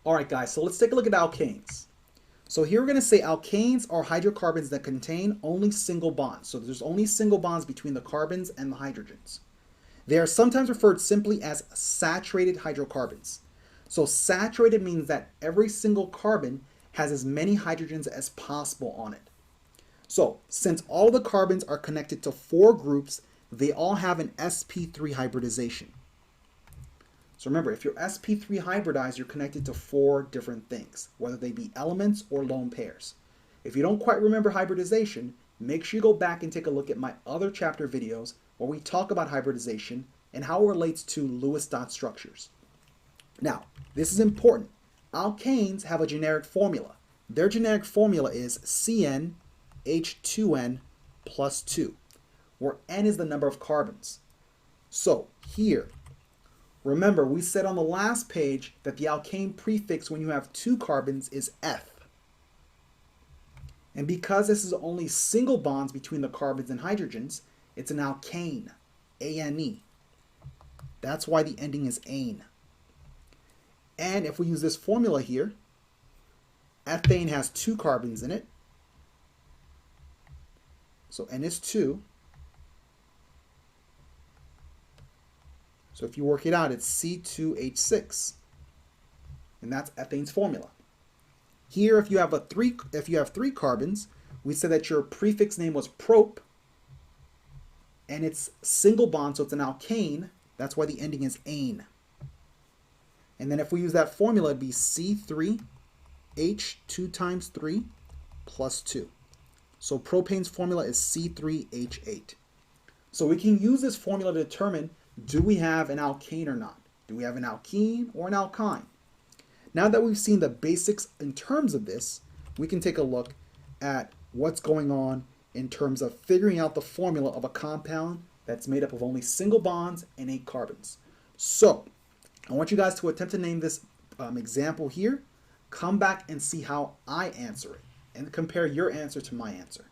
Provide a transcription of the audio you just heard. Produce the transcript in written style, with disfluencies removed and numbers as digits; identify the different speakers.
Speaker 1: All right, guys, so let's take a look at alkanes. So here we're going to say alkanes are hydrocarbons that contain only single bonds. So there's only single bonds between the carbons and the hydrogens. They are sometimes referred simply as saturated hydrocarbons. So saturated means that every single carbon has as many hydrogens as possible on it. So since all the carbons are connected to four groups, they all have an sp3 hybridization. So remember, if you're sp3 hybridized, you're connected to four different things, whether they be elements or lone pairs. If you don't quite remember hybridization, make sure you go back and take a look at my other chapter videos where we talk about hybridization and how it relates to Lewis dot structures. Now, this is important. Alkanes have a generic formula. Their generic formula is CnH2n plus 2, where N is the number of carbons. So here, remember, we said on the last page that the alkane prefix when you have two carbons is F. And because this is only single bonds between the carbons and hydrogens, it's an alkane, A-N-E. That's why the ending is ane. And if we use this formula here, ethane has two carbons in it. So N is 2. So if you work it out, it's C2H6. And that's ethane's formula. Here, if you have three carbons, we said that your prefix name was prop, and it's single bond, so it's an alkane. That's why the ending is ane. And then if we use that formula, it'd be C3H2 times 3 plus 2. So propane's formula is C3H8. So we can use this formula to determine, do we have an alkane or not? Do we have an alkene or an alkyne? Now that we've seen the basics in terms of this, we can take a look at what's going on in terms of figuring out the formula of a compound that's made up of only single bonds and 8 carbons. So I want you guys to attempt to name this example here. Come back and see how I answer it and compare your answer to my answer.